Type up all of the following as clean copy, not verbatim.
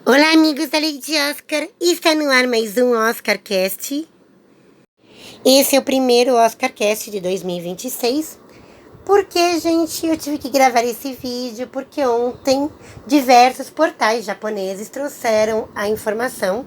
Olá, amigos da Lady Oscar. Está no ar mais um OscarCast. Esse é o primeiro OscarCast de 2026. Porque, gente, eu tive que gravar esse vídeo porque ontem diversos portais japoneses trouxeram a informação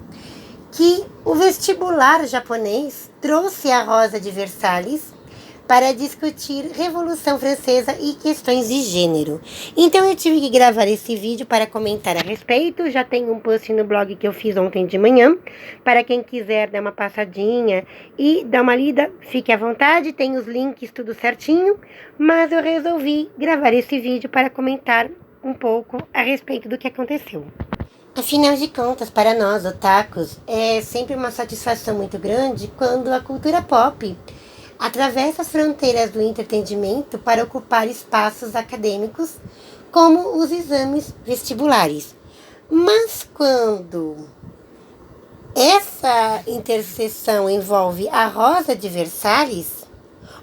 que o vestibular japonês trouxe a Rosa de Versalhes para discutir Revolução Francesa e questões de gênero. Então eu tive que gravar esse vídeo para comentar a respeito. Já tem um post no blog que eu fiz ontem de manhã. Para quem quiser dar uma passadinha e dar uma lida, fique à vontade. Tem os links tudo certinho. Mas eu resolvi gravar esse vídeo para comentar um pouco a respeito do que aconteceu. Afinal de contas, para nós, otakus, é sempre uma satisfação muito grande quando a cultura pop atravessa as fronteiras do entretenimento para ocupar espaços acadêmicos, como os exames vestibulares. Mas quando essa interseção envolve a Rosa de Versalhes,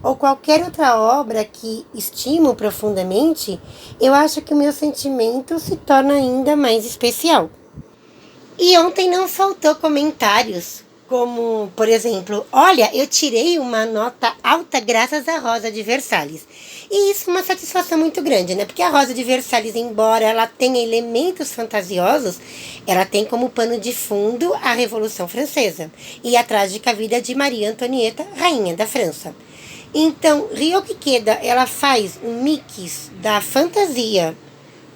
ou qualquer outra obra que estimo profundamente, eu acho que o meu sentimento se torna ainda mais especial. E ontem não faltou comentários, como, por exemplo, olha, eu tirei uma nota alta graças à Rosa de Versalhes. E isso é uma satisfação muito grande, né? Porque a Rosa de Versalhes, embora ela tenha elementos fantasiosos, ela tem como pano de fundo a Revolução Francesa e a trágica vida de Maria Antonieta, rainha da França. Então, Ryoki Ikeda, ela faz um mix da fantasia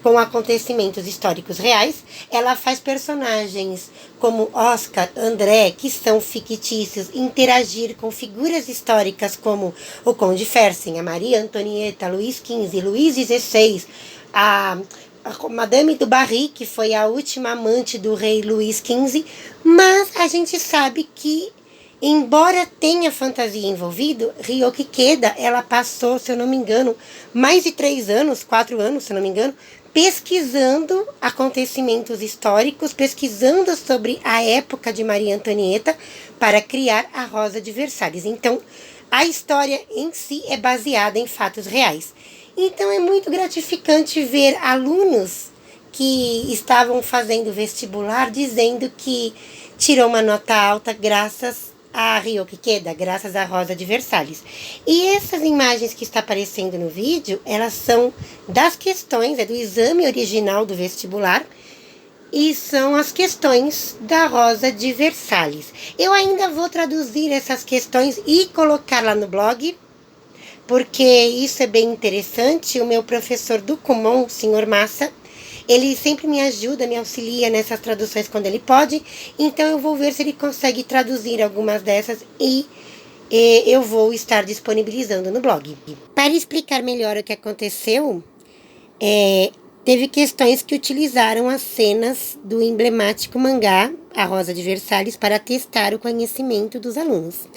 com acontecimentos históricos reais. Ela faz personagens como Oscar, André, que são fictícios, interagir com figuras históricas como o Conde Fersen, a Maria Antonieta, Luís XV, Luís XVI, a Madame du Barry, que foi a última amante do rei Luís XV. Mas a gente sabe que, embora tenha fantasia envolvido, Ryoki Ikeda, ela passou, se eu não me engano, mais de 4 anos, se eu não me engano, pesquisando acontecimentos históricos, pesquisando sobre a época de Maria Antonieta para criar a Rosa de Versalhes. Então, a história em si é baseada em fatos reais. Então, é muito gratificante ver alunos que estavam fazendo vestibular dizendo que tirou uma nota alta graças a Ryoki Ikeda, graças à Rosa de Versalhes. E essas imagens que está aparecendo no vídeo, elas são das questões, do exame original do vestibular, e são as questões da Rosa de Versalhes. Eu ainda vou traduzir essas questões e colocar lá no blog, porque isso é bem interessante. O meu professor do Kumon, o Sr. Massa, ele sempre me ajuda, me auxilia nessas traduções quando ele pode. Então eu vou ver se ele consegue traduzir algumas dessas e eu vou estar disponibilizando no blog. Para explicar melhor o que aconteceu, teve questões que utilizaram as cenas do emblemático mangá A Rosa de Versalhes para testar o conhecimento dos alunos.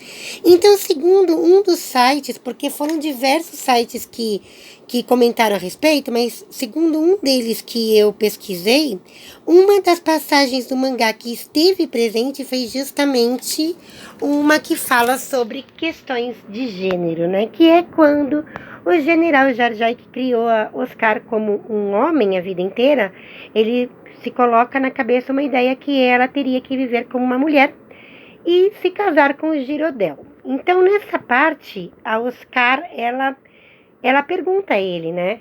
Então, segundo um dos sites, porque foram diversos sites que comentaram a respeito, mas segundo um deles que eu pesquisei, uma das passagens do mangá que esteve presente foi justamente uma que fala sobre questões de gênero, né? Que é quando o general Jar Jar, que criou a Oscar como um homem a vida inteira, ele se coloca na cabeça uma ideia que ela teria que viver como uma mulher e se casar com o Girodel. Então, nessa parte, a Oscar, ela pergunta a ele, né?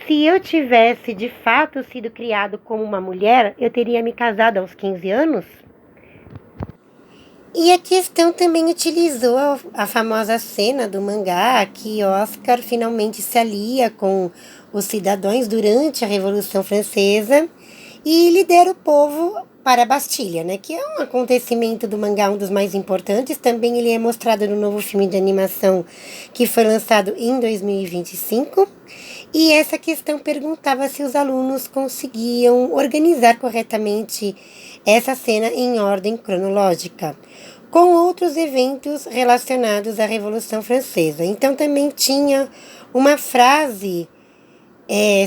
Se eu tivesse de fato sido criado como uma mulher, eu teria me casado aos 15 anos? E a questão também utilizou a famosa cena do mangá que Oscar finalmente se alia com os cidadãos durante a Revolução Francesa e lidera o povo para a Bastilha, né? Que é um acontecimento do mangá, um dos mais importantes. Também ele é mostrado no novo filme de animação que foi lançado em 2025. E essa questão perguntava se os alunos conseguiam organizar corretamente essa cena em ordem cronológica, com outros eventos relacionados à Revolução Francesa. Então também tinha uma frase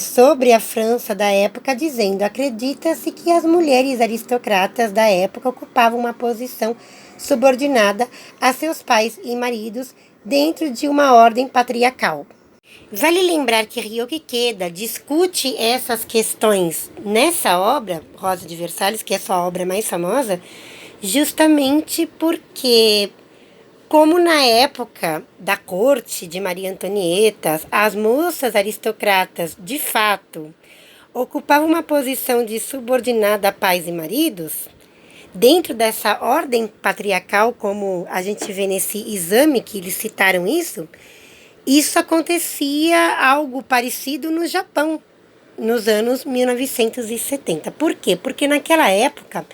sobre a França da época dizendo: acredita-se que as mulheres aristocratas da época ocupavam uma posição subordinada a seus pais e maridos dentro de uma ordem patriarcal. Vale lembrar que Ryoko Ikeda discute essas questões nessa obra, Rosa de Versalhes, que é a sua obra mais famosa, justamente porque, como na época da corte de Maria Antonieta, as moças aristocratas, de fato, ocupavam uma posição de subordinada a pais e maridos, dentro dessa ordem patriarcal, como a gente vê nesse exame que eles citaram isso acontecia algo parecido no Japão, nos anos 1970. Por quê? Porque naquela época,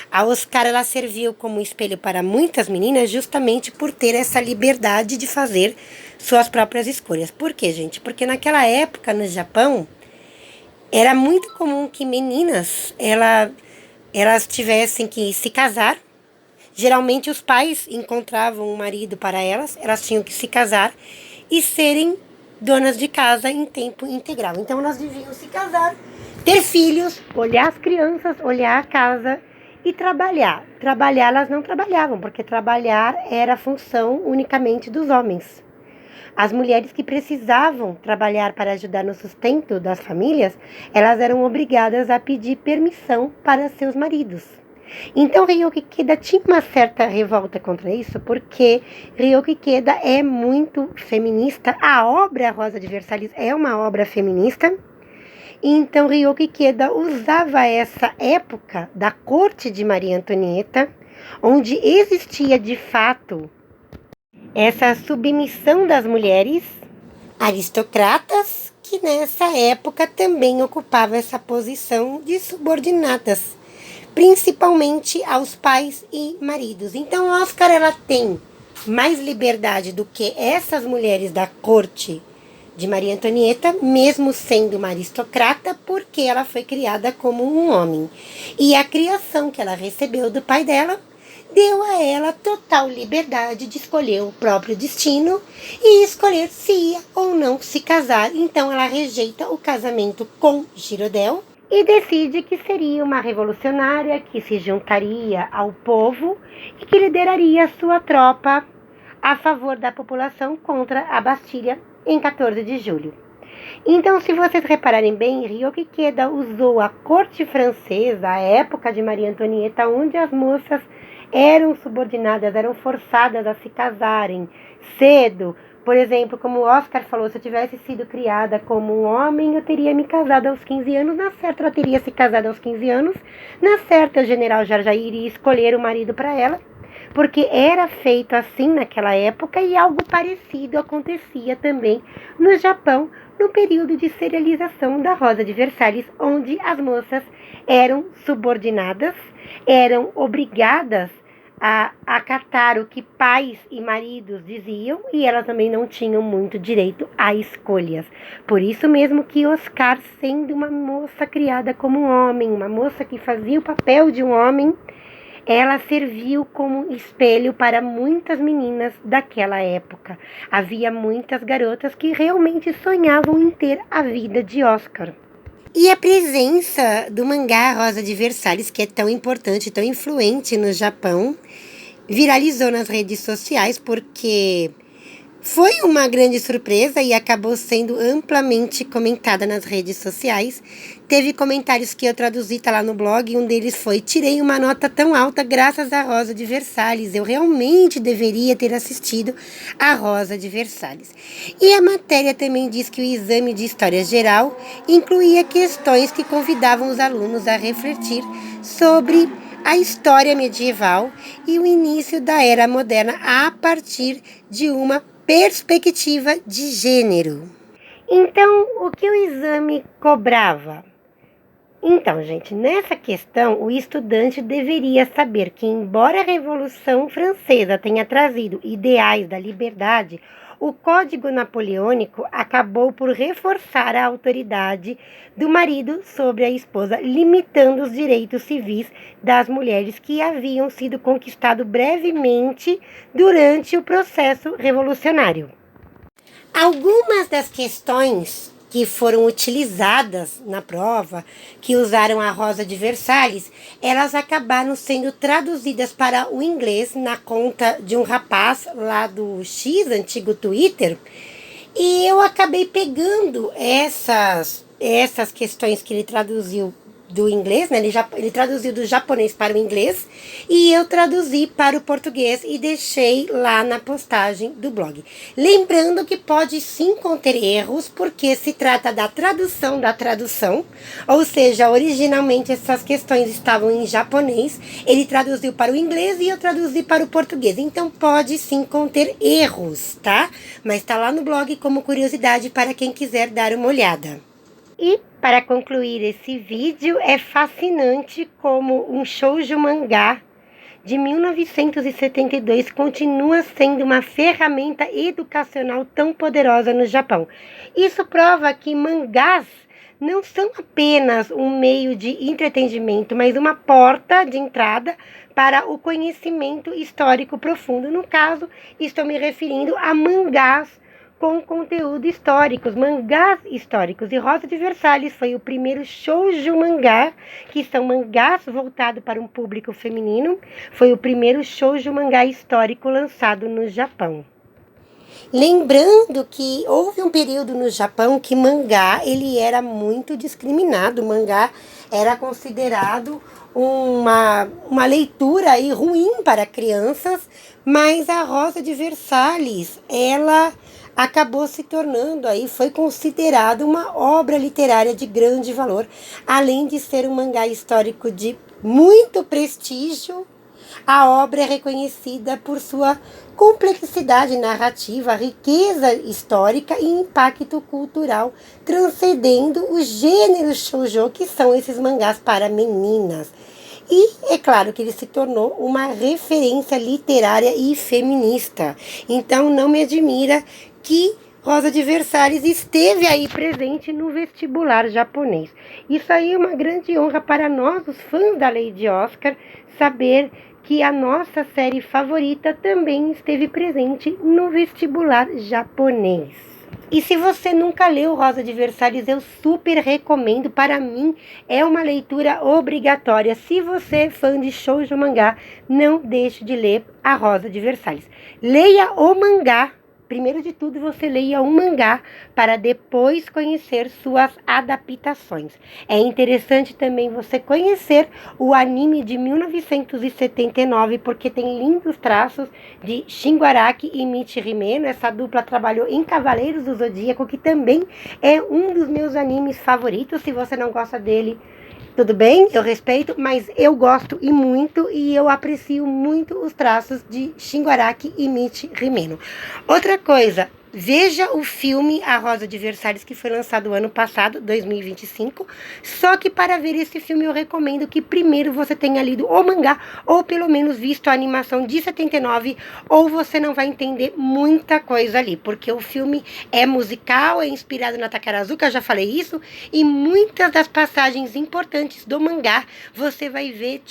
a Oscar ela serviu como espelho para muitas meninas justamente por ter essa liberdade de fazer suas próprias escolhas. Por quê, gente? Porque naquela época, no Japão, era muito comum que meninas elas tivessem que se casar. Geralmente os pais encontravam um marido para elas tinham que se casar e serem donas de casa em tempo integral. Então elas deviam se casar, ter filhos, olhar as crianças, olhar a casa e trabalhar. Trabalhar elas não trabalhavam, porque trabalhar era função unicamente dos homens. As mulheres que precisavam trabalhar para ajudar no sustento das famílias, elas eram obrigadas a pedir permissão para seus maridos. Então, Ryoko Ikeda tinha uma certa revolta contra isso, porque Ryoko Ikeda é muito feminista. A obra Rosa de Versalhes é uma obra feminista. Então, Ryoko Ikeda usava essa época da corte de Maria Antonieta, onde existia de fato essa submissão das mulheres aristocratas, que nessa época também ocupavam essa posição de subordinadas, principalmente aos pais e maridos. Então, Oscar ela tem mais liberdade do que essas mulheres da corte de Maria Antonieta, mesmo sendo uma aristocrata, porque ela foi criada como um homem. E a criação que ela recebeu do pai dela deu a ela total liberdade de escolher o próprio destino e escolher se ia ou não se casar. Então ela rejeita o casamento com Girodel e decide que seria uma revolucionária que se juntaria ao povo e que lideraria sua tropa a favor da população contra a Bastilha em 14 de julho. Então, se vocês repararem bem, Ryoko Ikeda usou a corte francesa, a época de Maria Antonieta, onde as moças eram subordinadas, eram forçadas a se casarem cedo. Por exemplo, como o Oscar falou, se eu tivesse sido criada como um homem, eu teria me casado aos 15 anos. Na certa, ela teria se casado aos 15 anos. Na certa, o general Jarjaí iria escolher o marido para ela, porque era feito assim naquela época e algo parecido acontecia também no Japão, no período de serialização da Rosa de Versalhes, onde as moças eram subordinadas, eram obrigadas a acatar o que pais e maridos diziam e elas também não tinham muito direito a escolhas. Por isso mesmo que Oscar, sendo uma moça criada como um homem, uma moça que fazia o papel de um homem, ela serviu como espelho para muitas meninas daquela época. Havia muitas garotas que realmente sonhavam em ter a vida de Oscar. E a presença do mangá Rosa de Versalhes, que é tão importante, tão influente no Japão, viralizou nas redes sociais porque foi uma grande surpresa e acabou sendo amplamente comentada nas redes sociais. Teve comentários que eu traduzi, tá lá no blog, e um deles foi: tirei uma nota tão alta graças à Rosa de Versalhes. Eu realmente deveria ter assistido a Rosa de Versalhes. E a matéria também diz que o exame de História Geral incluía questões que convidavam os alunos a refletir sobre a história medieval e o início da Era Moderna a partir de uma perspectiva de gênero. Então, o que o exame cobrava? Então, gente, nessa questão, o estudante deveria saber que, embora a Revolução Francesa tenha trazido ideais da liberdade, o Código Napoleônico acabou por reforçar a autoridade do marido sobre a esposa, limitando os direitos civis das mulheres que haviam sido conquistados brevemente durante o processo revolucionário. Algumas das questões que foram utilizadas na prova, que usaram a Rosa de Versalhes, elas acabaram sendo traduzidas para o inglês na conta de um rapaz lá do X, antigo Twitter, E eu acabei pegando essas questões que ele traduziu do inglês, né? Ele traduziu do japonês para o inglês e eu traduzi para o português e deixei lá na postagem do blog. Lembrando que pode sim conter erros, porque se trata da tradução, ou seja, originalmente essas questões estavam em japonês, ele traduziu para o inglês e eu traduzi para o português. Então pode sim conter erros, tá? Mas está lá no blog como curiosidade para quem quiser dar uma olhada. E, para concluir esse vídeo, é fascinante como um shoujo mangá de 1972 continua sendo uma ferramenta educacional tão poderosa no Japão. Isso prova que mangás não são apenas um meio de entretenimento, mas uma porta de entrada para o conhecimento histórico profundo. No caso, estou me referindo a mangás com conteúdo históricos, mangás históricos. E Rosa de Versalhes foi o primeiro shoujo mangá, que são mangás voltados para um público feminino. Foi o primeiro shoujo mangá histórico lançado no Japão. Lembrando que houve um período no Japão que mangá ele era muito discriminado. O mangá era considerado uma leitura aí ruim para crianças, mas a Rosa de Versalhes, ela acabou se tornando aí, foi considerada uma obra literária de grande valor, além de ser um mangá histórico de muito prestígio. A obra é reconhecida por sua complexidade narrativa, riqueza histórica e impacto cultural, transcendendo os gêneros shoujo, que são esses mangás para meninas. E é claro que ele se tornou uma referência literária e feminista. Então não me admira que Rosa de Versalhes esteve aí presente no vestibular japonês. Isso aí é uma grande honra para nós, os fãs da Lady Oscar, saber que a nossa série favorita também esteve presente no vestibular japonês. E se você nunca leu Rosa de Versalhes, eu super recomendo. Para mim, é uma leitura obrigatória. Se você é fã de shoujo mangá, não deixe de ler a Rosa de Versalhes. Leia o mangá. Primeiro de tudo, você leia um mangá para depois conhecer suas adaptações. É interessante também você conhecer o anime de 1979, porque tem lindos traços de Shingo Araki e Michi Himeno. Essa dupla trabalhou em Cavaleiros do Zodíaco, que também é um dos meus animes favoritos. Se você não gosta dele, tudo bem, eu respeito, mas eu gosto e muito, e eu aprecio muito os traços de Shingo Araki e Michi Himeno. Outra coisa, veja o filme A Rosa de Versalhes, que foi lançado ano passado, 2025. Só que para ver esse filme eu recomendo que primeiro você tenha lido o mangá, ou pelo menos visto a animação de 79, ou você não vai entender muita coisa ali, porque o filme é musical, é inspirado na Takarazuka, eu já falei isso, e muitas das passagens importantes do mangá você vai ver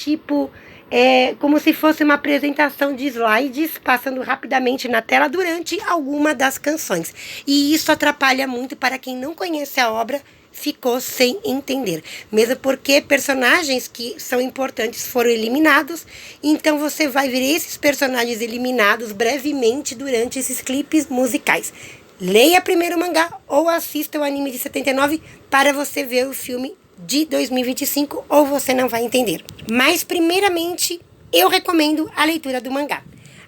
como se fosse uma apresentação de slides passando rapidamente na tela durante alguma das canções. E isso atrapalha muito para quem não conhece a obra, ficou sem entender. Mesmo porque personagens que são importantes foram eliminados, então você vai ver esses personagens eliminados brevemente durante esses clipes musicais. Leia primeiro o mangá ou assista o anime de 79 para você ver o filme de 2025, ou você não vai entender. Mas primeiramente eu recomendo a leitura do mangá.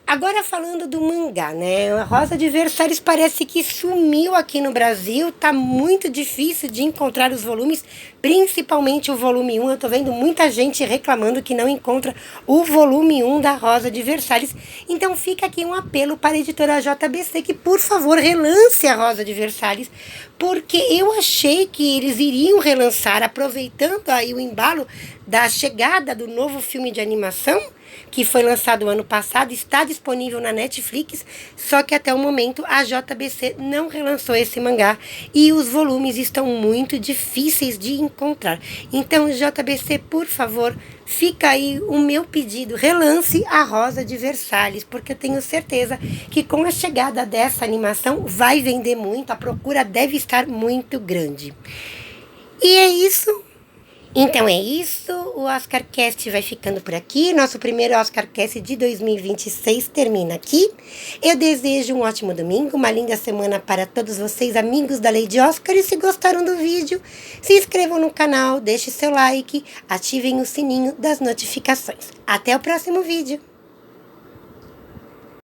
Agora falando do mangá, né? A Rosa de Versalhes parece que sumiu aqui no Brasil. Tá muito difícil de encontrar os volumes, principalmente o volume 1. Eu tô vendo muita gente reclamando que não encontra o volume 1 da Rosa de Versalhes. Então fica aqui um apelo para a editora JBC que, por favor, relance a Rosa de Versalhes, porque eu achei que eles iriam relançar, aproveitando aí o embalo da chegada do novo filme de animação, que foi lançado ano passado, está disponível na Netflix, só que até o momento a JBC não relançou esse mangá e os volumes estão muito difíceis de encontrar. Então, JBC, por favor, fica aí o meu pedido, relance a Rosa de Versalhes, porque eu tenho certeza que com a chegada dessa animação vai vender muito, a procura deve estar muito grande. E é isso. Então é isso, o OscarCast vai ficando por aqui. Nosso primeiro OscarCast de 2026 termina aqui. Eu desejo um ótimo domingo, uma linda semana para todos vocês, amigos da Lady Oscar. E se gostaram do vídeo, se inscrevam no canal, deixem seu like, ativem o sininho das notificações. Até o próximo vídeo!